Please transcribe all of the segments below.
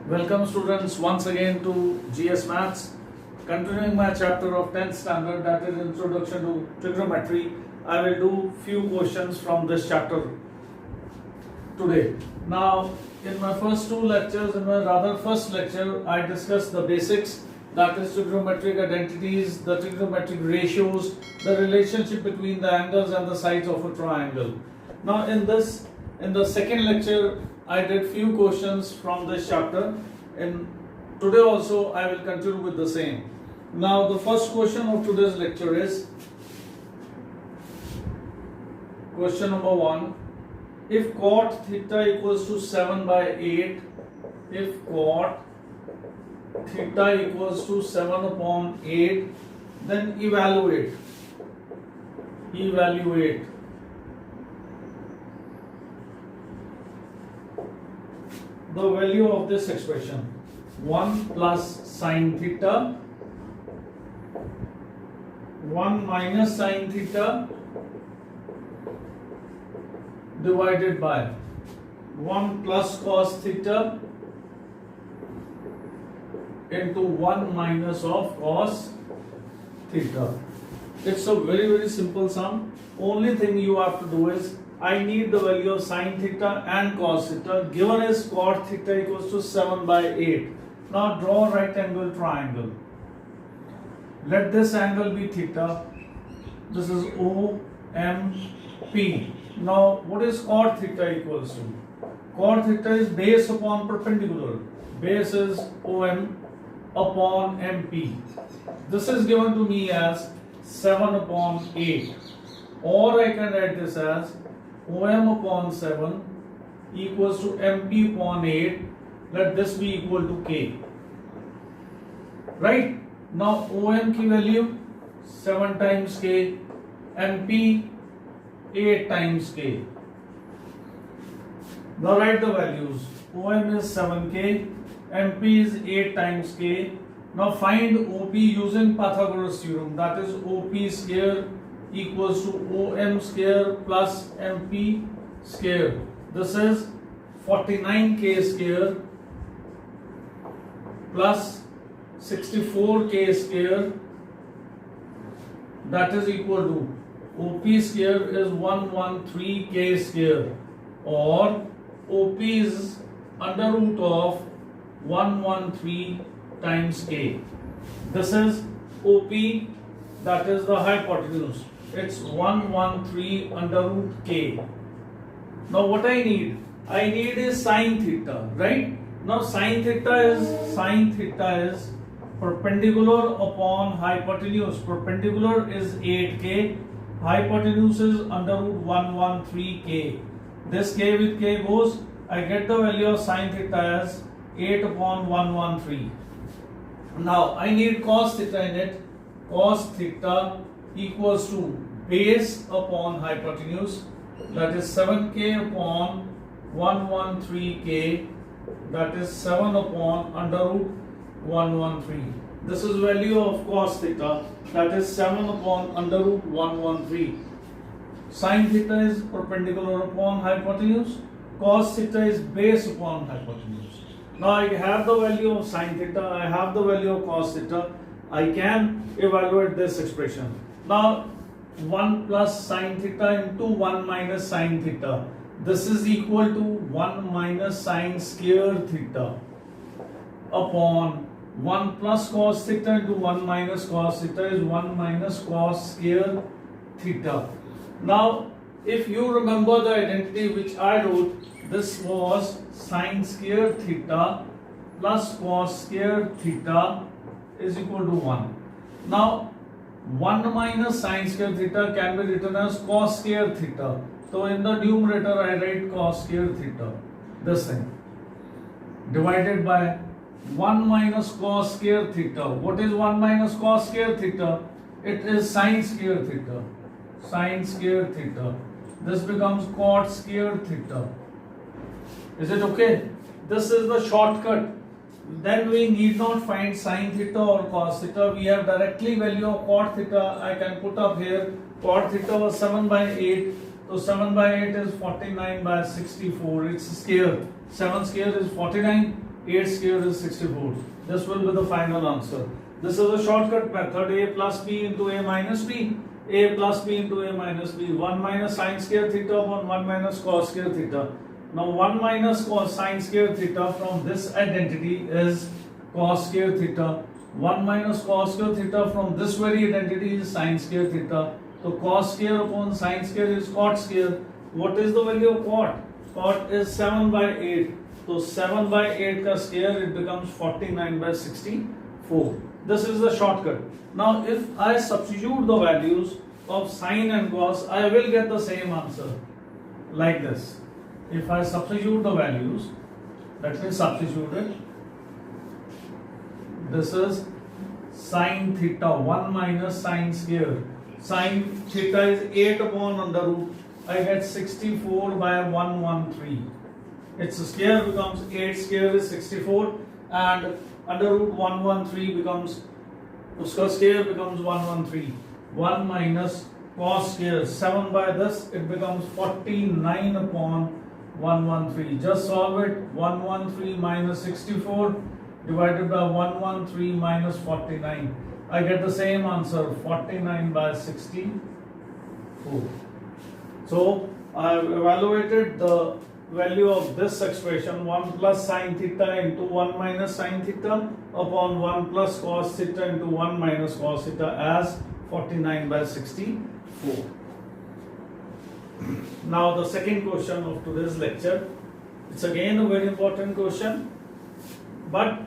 Welcome students once again to GS Maths. Continuing my chapter of 10th standard, that is Introduction to Trigonometry. I will do few questions from this chapter today. Now, in my first first lecture, I discussed the basics, that is trigonometric identities, the trigonometric ratios, the relationship between the angles and the sides of a triangle. Now, in the second lecture, I did few questions from this chapter, and today also I will continue with the same. Now, the first question of today's lecture is question number 1. If cot theta equals to 7 by 8, if cot theta equals to 7 upon 8, then evaluate the value of this expression. 1 plus sine theta, 1 minus sine theta divided by 1 plus cos theta into 1 minus of cos theta. It's a very simple sum. Only thing you have to do is I need the value of sine theta and cos theta. Given is cot theta equals to 7 by 8. Now draw a right angle triangle. Let this angle be theta. This is OMP. Now what is cot theta equals to? Cot theta is base upon perpendicular. Base is OM upon MP. This is given to me as 7 upon 8. Or I can write this as OM upon 7 equals to MP upon 8. Let this be equal to K. Right? Now OM की value 7 times K, MP 8 times K. Now write the values. OM is 7K, MP is 8 times K. Now find OP using Pythagoras theorem. That is OP square equals to OM square plus MP square. This is 49K square plus 64K square, that is equal to OP square is 113K square, or OP is under root of 113 times K. This is OP, that is the hypotenuse. It's 113 under root K. Now what I need? I need is sine theta, right? Now sine theta is perpendicular upon hypotenuse. Perpendicular is 8K. Hypotenuse is under root 113K. This K with K goes. I get the value of sine theta as 8 upon 113. Now I need cos theta in it. Cos theta equals to base upon hypotenuse, that is 7K upon 113K, that is 7 upon under root 113. This is value of cos theta, that is 7 upon under root 113. Sin theta is perpendicular upon hypotenuse. Cos theta is base upon hypotenuse. Now I have the value of sin theta, I have the value of cos theta. I can evaluate this expression. Now 1 plus sin theta into 1 minus sin theta. This is equal to 1 minus sin square theta upon 1 plus cos theta into 1 minus cos theta is 1 minus cos square theta. Now if you remember the identity which I wrote, this was sin square theta plus cos square theta is equal to 1. Now 1 minus sin square theta can be written as cos square theta. So in the numerator I write cos square theta, this thing, divided by 1 minus cos square theta. What is 1 minus cos square theta? It is sin square theta. Sin square theta. This becomes cot square theta. Is it okay? This is the shortcut. Then we need not find sin theta or cos theta. We have directly value of cot theta. I can put up here. Cot theta was 7 by 8. So 7 by 8 is 49 by 64. It's square. 7 square is 49. 8 square is 64. This will be the final answer. This is a shortcut method. A plus b into a minus b. A plus b into a minus b. 1 minus sine square theta upon 1 minus cos square theta. Now 1 minus cos sine square theta from this identity is cos square theta. 1 minus cos square theta from this very identity is sine square theta. So cos square upon sine square is cot square. What is the value of cot? Cot is 7 by 8. So 7 by 8 ka square, it becomes 49 by 64. This is the shortcut. Now if I substitute the values of sine and cos, I will get the same answer like this. If I substitute the values, let me substitute it. This is sine theta 1 minus sine square. Sine theta is 8 upon under root. I get 64 by 113. Its square becomes 8 square is 64 and under root 113 becomes, uska square becomes 113. 1 minus cos square 7 by this, it becomes 49 upon 113. Just solve it. 113 minus 64 divided by 113 minus 49. I get the same answer, 49 by 64. So I have evaluated the value of this expression, 1 plus sine theta into 1 minus sine theta upon 1 plus cos theta into 1 minus cos theta as 49 by 64. Now the second question of today's lecture, it's again a very important question, but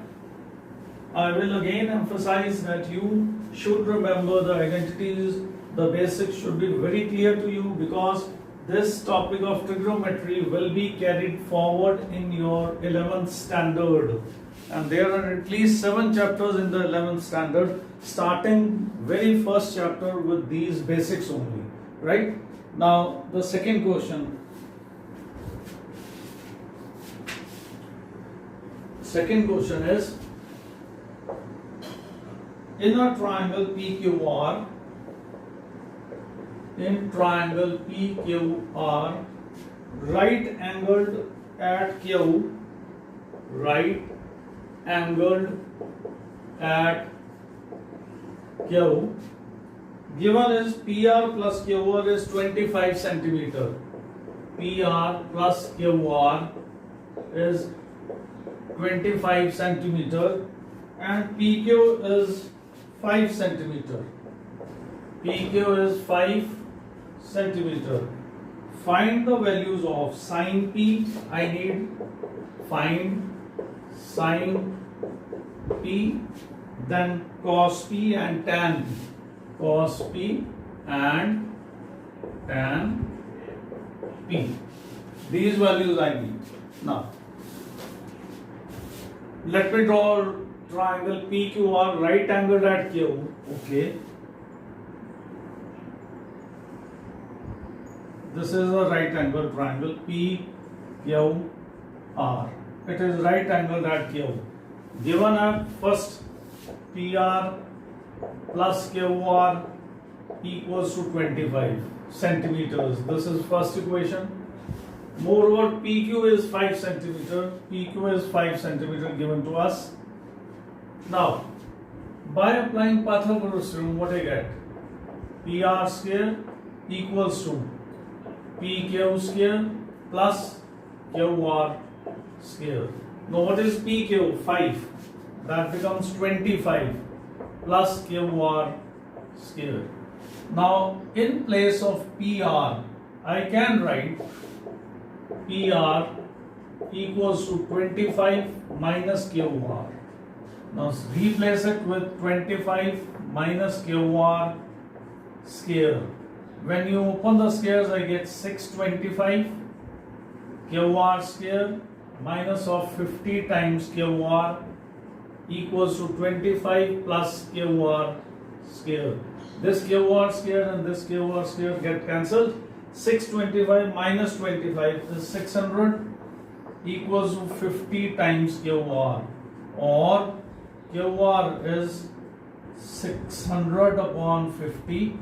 I will again emphasize that you should remember the identities, the basics should be very clear to you, because this topic of trigonometry will be carried forward in your 11th standard, and there are at least 7 chapters in the 11th standard, starting very first chapter with these basics only, right? Now the second question. Second question is, in a triangle PQR, right angled at Q, given is PR plus QR is 25 centimeter. PR plus QR is 25 centimeter and PQ is 5 centimeter. PQ is 5 centimeter. Find the values of sine P. I need find sine P, then cos P and tan P. Cos P and tan P. These values I need. Now, let me draw triangle PQR right angled at Q. Okay. This is a right angle triangle PQR. It is right angled at Q. Given at first PR plus QR equals to 25 centimeters. This is first equation. Moreover, PQ is 5 centimeter. PQ is 5 centimeter given to us. Now, by applying Pythagoras theorem, what I get? PR square equals to PQ square plus QR square. Now, what is PQ? 5. That becomes 25 plus QR square. Now, in place of PR, I can write PR equals to 25 minus QR. Now, replace it with 25 minus QR square. When you open the squares, I get 625 QR square minus of 50 times QR equals to 25 plus QR square. This QR square and this QR square get cancelled. 625 minus 25 is 600 equals to 50 times QR, or QR is 600 upon 50.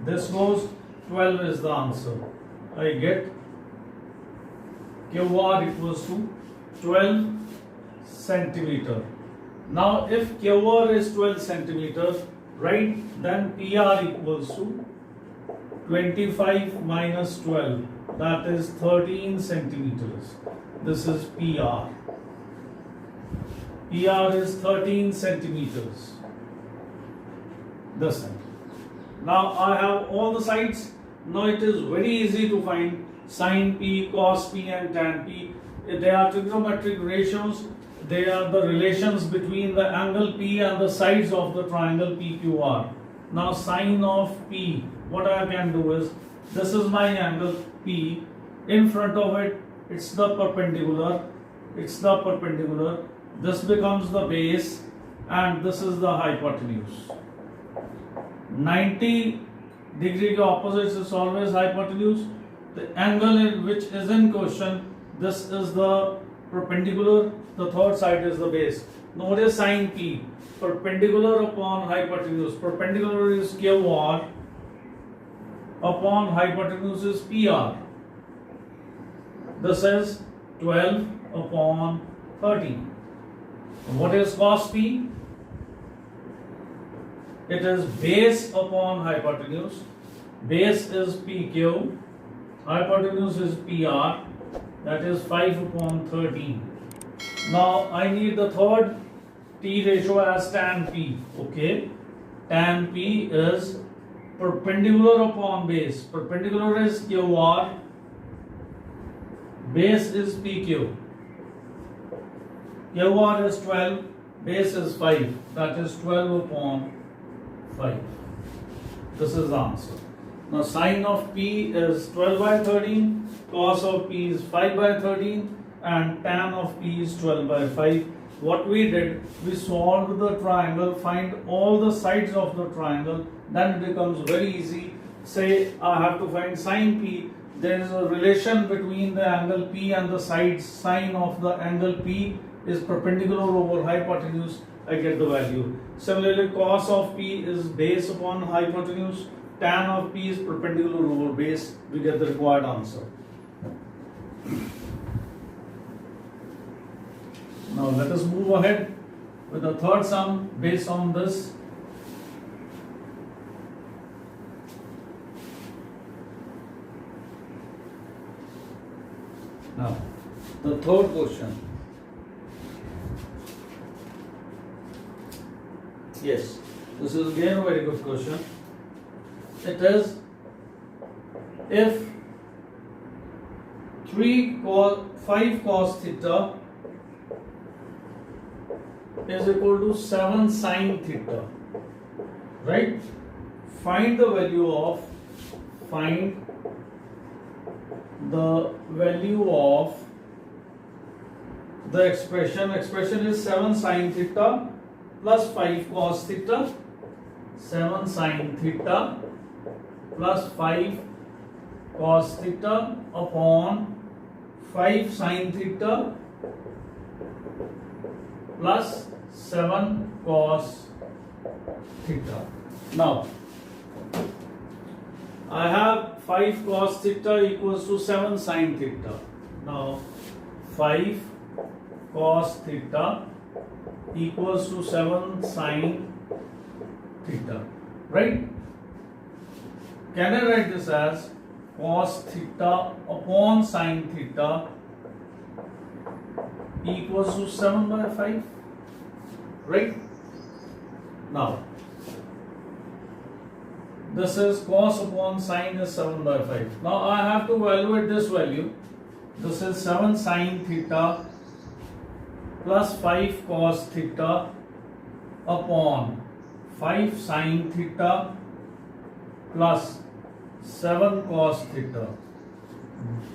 This goes 12 is the answer. I get QR equals to 12 centimeter. Now if QR is 12 centimeters, right, then PR equals to 25 minus 12, that is 13 centimeters. This is PR. PR is 13 centimeters. This thing. Now I have all the sides. Now it is very easy to find sin P, cos P and tan P. They are trigonometric ratios. They are the relations between the angle P and the sides of the triangle PQR. Now sin of P, what I can do is, this is my angle P. In front of it, it's the perpendicular. It's the perpendicular. This becomes the base and this is the hypotenuse. 90 degree opposites is always hypotenuse. The angle in which is in question, this is the perpendicular, the third side is the base. Now what is sin P? Perpendicular upon hypotenuse. Perpendicular is QR upon hypotenuse is PR. This is 12 upon 13. What is cos P? It is base upon hypotenuse. Base is PQ. Hypotenuse is PR. That is 5 upon 13. Now I need the third T ratio as tan P. Okay. Tan P is perpendicular upon base. Perpendicular is QR. Base is PQ. QR is 12. Base is 5. That is 12 upon 5. This is the answer. Now sin of P is 12 by 13, cos of P is 5 by 13 and tan of P is 12 by 5. What we did, we solved the triangle, find all the sides of the triangle, then it becomes very easy. Say I have to find sin P, there is a relation between the angle P and the sides. Sin of the angle P is perpendicular over hypotenuse, I get the value. Similarly, cos of P is base upon hypotenuse, tan of P is perpendicular over base, we get the required answer. Now let us move ahead with the third sum based on this. Now, the third question. Yes, this is again a very good question. It is, if 5 cos theta is equal to 7 sin theta, right? Find the value of the expression. Expression is 7 sin theta plus 5 cos theta. 7 sin theta plus 5 cos theta upon 5 sin theta plus 7 cos theta. Now, I have 5 cos theta equals to 7 sin theta. Now, 5 cos theta equals to 7 sin theta, right? Can I write this as cos theta upon sin theta equals to 7 by 5, right? Now, this is cos upon sin is 7 by 5. Now I have to evaluate this value. This is 7 sin theta plus 5 cos theta upon 5 sin theta plus 7 cos theta.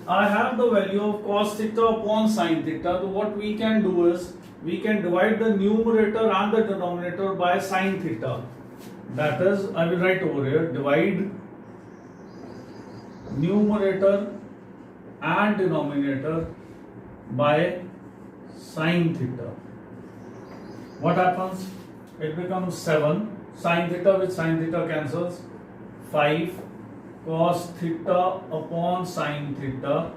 I have the value of cos theta upon sin theta. So what we can do is, we can divide the numerator and the denominator by sin theta. That is, I will write over here, divide numerator and denominator by sin theta. What happens? It becomes 7, sin theta with sin theta cancels, 5 cos theta upon sin theta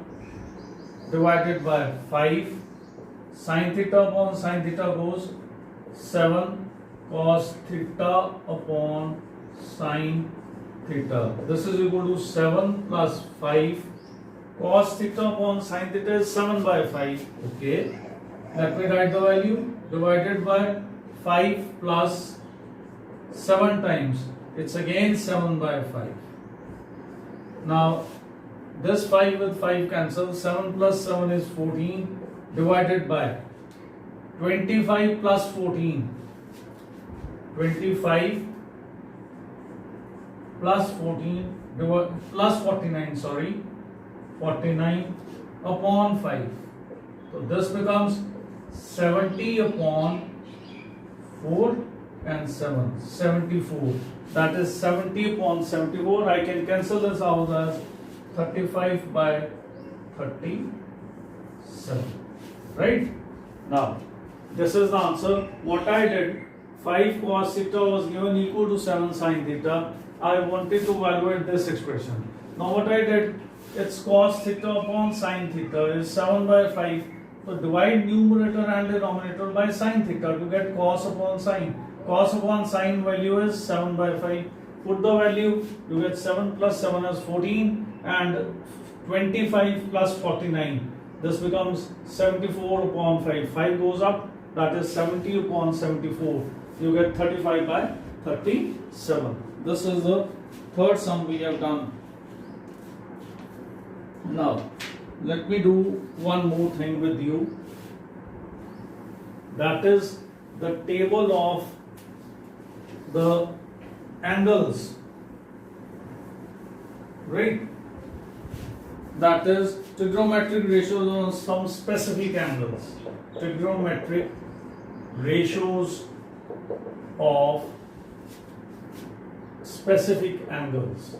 divided by 5 Sin theta upon sin theta goes 7 cos theta upon sin theta. This is equal to 7 plus 5. Cos theta upon sin theta is 7 by 5. Okay. Let me write the value. Divided by 5 plus 7 times. It's again 7 by 5. Now, this 5 with 5 cancels. 7 plus 7 is 14. Divided by 25 plus 14. 25 plus 14 plus 49, sorry. 49 upon 5. So this becomes 70 upon 4 and 7. 74. That is 70 upon 74. I can cancel this out as 35 by 37. Right? Now, this is the answer. What I did, 5 cos theta was given equal to 7 sin theta. I wanted to evaluate this expression. Now what I did, it's cos theta upon sin theta is 7 by 5. So divide numerator and denominator by sin theta to get cos upon sin. Cos upon sin value is 7 by 5. Put the value, you get 7 plus 7 is 14 and 25 plus 49. This becomes 74 upon 5. 5 goes up, that is 70 upon 74. You get 35 by 37. This is the third sum we have done. Now, let me do one more thing with you. That is the table of the angles. Right? That is trigonometric ratios on some specific angles. Trigonometric ratios of specific angles.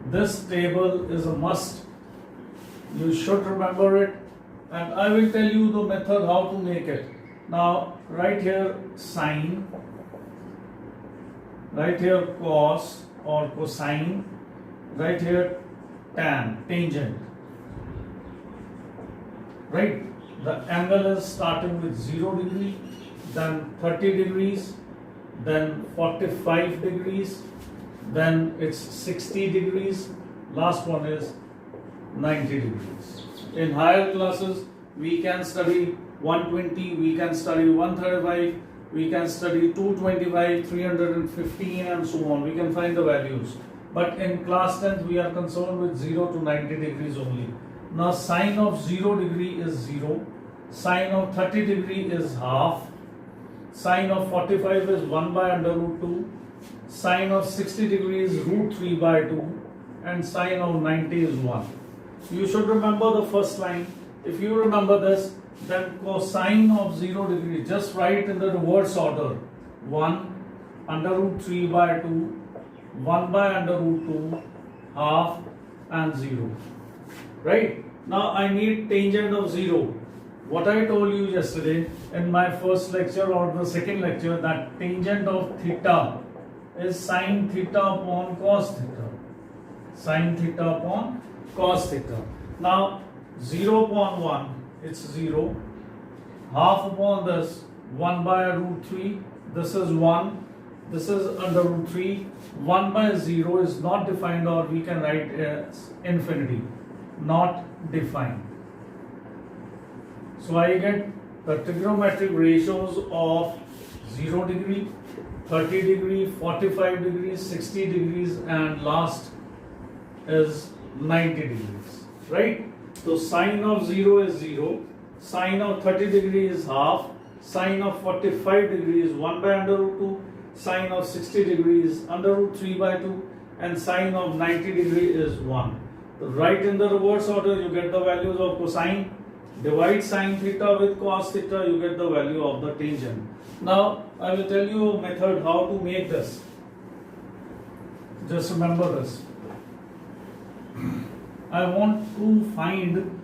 This table is a must. You should remember it, and I will tell you the method how to make it. Now, right here sine, right here cos or cosine, right here tan, tangent. Right? The angle is starting with 0 degree, then 30 degrees, then 45 degrees, then it's 60 degrees, last one is 90 degrees. In higher classes, we can study 120, we can study 135, we can study 225, 315 and so on. We can find the values. But in class 10th, we are concerned with 0 to 90 degrees only. Now, sine of 0 degree is 0, sine of 30 degree is half, sine of 45 is 1 by under root 2, sine of 60 degree is root 3 by 2, and sine of 90 is 1. You should remember the first line. If you remember this, then cosine of 0 degree, just write in the reverse order. 1 under root 3 by 2, 1 by under root 2, half and 0. Right? Now I need tangent of 0. What I told you yesterday in my first lecture or the second lecture, that tangent of theta is sine theta upon cos theta. Sine theta upon cos theta. Now 0 upon 1, it's 0. Half upon this, 1 by root 3, this is 1. This is under root 3. 1 by 0 is not defined, or we can write as infinity. Not defined. So I get the trigonometric ratios of 0 degree, 30 degree, 45 degrees, 60 degrees, and last is 90 degrees. Right? So sine of 0 is 0, sine of 30 degree is half, sine of 45 degree is 1 by under root 2, sine of 60 degrees under root 3 by 2, and sine of 90 degree is 1. So write in the reverse order, you get the values of cosine. Divide sine theta with cos theta, you get the value of the tangent. Now I will tell you a method how to make this. Just remember this. I want to find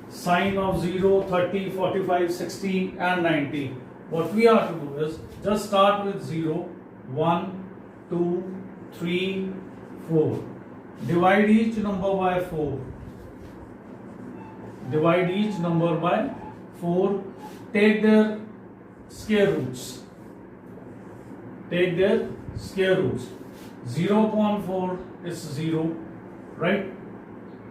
sine of 0, 30, 45, 60 and 90. What we have to do is just start with 0, 1, 2, 3, 4. Divide each number by 4. Divide each number by 4. Take their square roots. Take their square roots. 0 upon 4 is 0, right?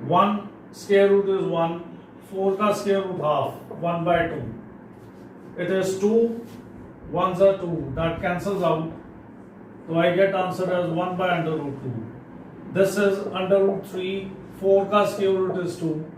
1 square root is 1. 4 का square root half, 1 by 2. It is 2, 1s are 2, that cancels out. So I get answer as 1 by under root 2. This is under root 3, 4 का square root is 2,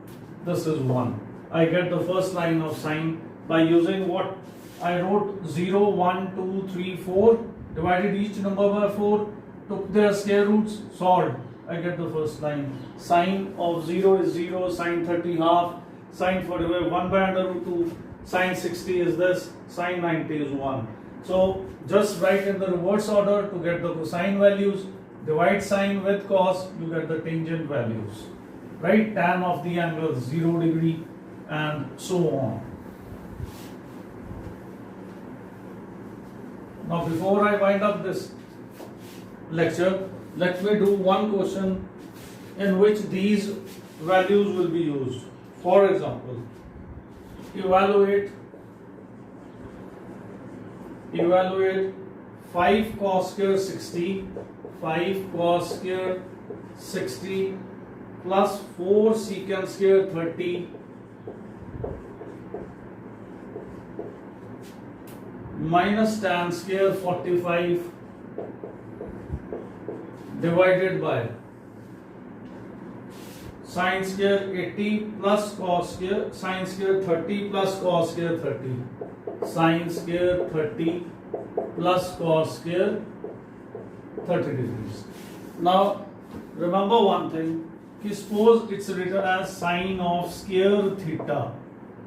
this is 1. I get the first line of sign by using what I wrote 0, 1, 2, 3, 4, divided each number by 4, took their square roots, solved. I get the first line. Sine of 0 is 0, sine 30 half, sine 45 1 by under root 2, sine 60 is this, sine 90 is 1. So just write in the reverse order to get the cosine values. Divide sine with cos, you get the tangent values. Right? Tan of the angle 0 degree and so on. Now before I wind up this lecture, let me do one question in which these values will be used. For example, evaluate 5 cos square 60, 5 cos square 60 plus 4 secant square 30 minus tan square 45 divided by sin square 80 plus cos square, sin square 30 plus cos square 30, sin square 30 plus cos square 30 degrees. Now remember one thing, suppose it's written as sine of square theta.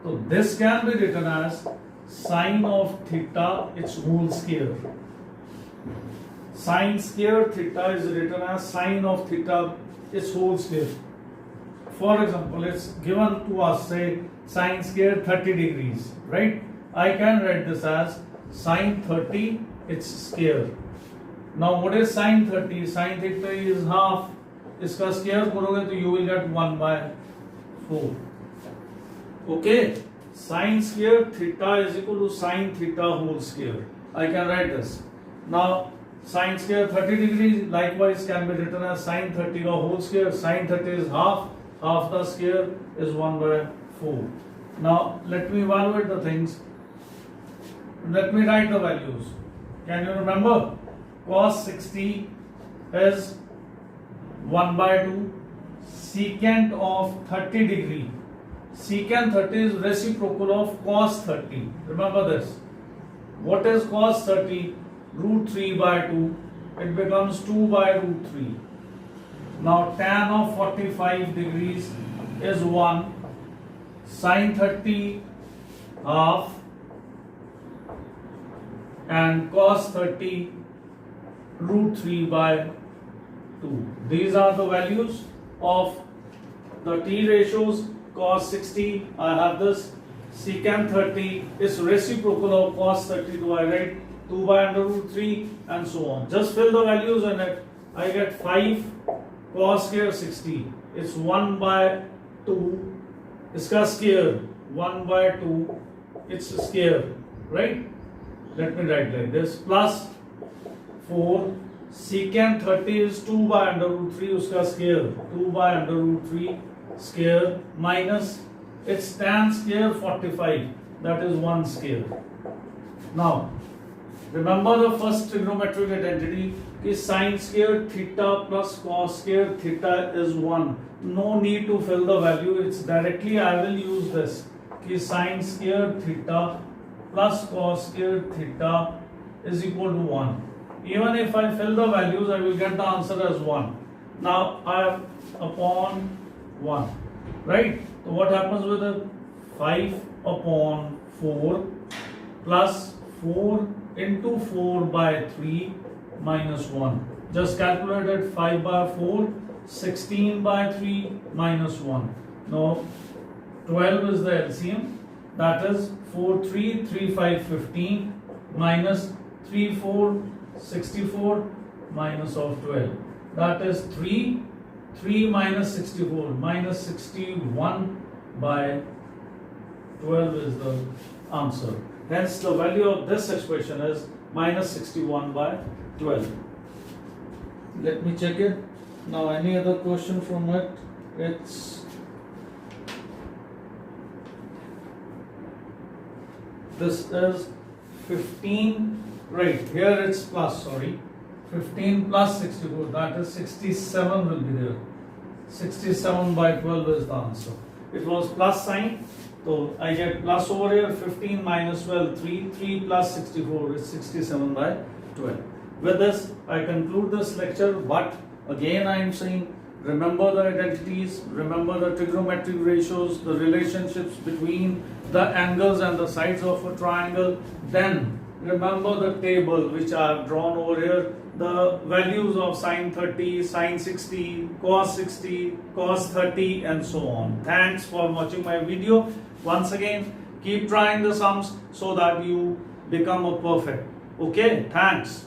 So this can be written as sine of theta its whole square. Sine square theta is written as sine of theta its whole square. For example, it's given to us, say, sine square 30 degrees, right? I can write this as sine 30 its square. Now what is sine 30? Sine theta is half. इसका square करोगे तो you will get 1 by 4. Okay? Sine square theta is equal to sine theta whole square. I can write this. Now sine square 30 degrees likewise can be written as sine 30 का whole square. Sine 30 is half. Half the square is 1 by 4. Now let me evaluate the things. Let me write the values. Can you remember? Cos 60 is 1 by 2. Secant of 30 degree. Secant 30 is reciprocal of cos 30. Remember this. What is cos 30? Root 3 by 2. It becomes 2 by root 3. Now tan of 45 degrees is 1. Sin 30 half and cos 30 root 3 by 2. These are the values of the T ratios. Cos 60, I have this. Secant 30 is reciprocal of cos 30, do I write 2 by under root 3 and so on. Just fill the values in it. I get 5 cos square 60. It's 1 by 2. Iska square 1 by 2. It's square, right? Let me write like this. Plus 4. Secant 30 is 2 by under root 3. Uska square 2 by under root 3 square minus its tan square 45. That is 1 square. Now remember the first trigonometric identity is sin square theta plus cos square theta is 1. No need to fill the value. It's directly I will use this. Sin square theta plus cos square theta is equal to 1. Even if I fill the values, I will get the answer as 1. Now I have upon 1. Right? So what happens with it? 5 upon 4 plus 4 into 4 by 3 minus 1. Just calculate it. 5 by 4, 16 by 3 minus 1. Now 12 is the LCM. That is 4, 3, 3, 5, 15 minus 3, 4, 64 minus of 12. That is 3 3 minus 64, minus 61 by 12 is the answer. Hence the value of this expression is minus 61 by 12. Let me check it. Now any other question from it? It's this is 15, right, here it's plus, sorry, 15 plus 64, that is 67 will be there. 67 by 12 is the answer. It was plus sign, so I get plus over here. 15 minus 12, 3, 3 plus 64 is 67 by 12. With this, I conclude this lecture, but again I am saying, remember the identities, remember the trigonometric ratios, the relationships between the angles and the sides of a triangle. Then remember the table which I have drawn over here, the values of sine 30, sine 60, cos 60, cos 30 and so on. Thanks for watching my video. Once again, keep trying the sums so that you become a perfect. Okay, thanks.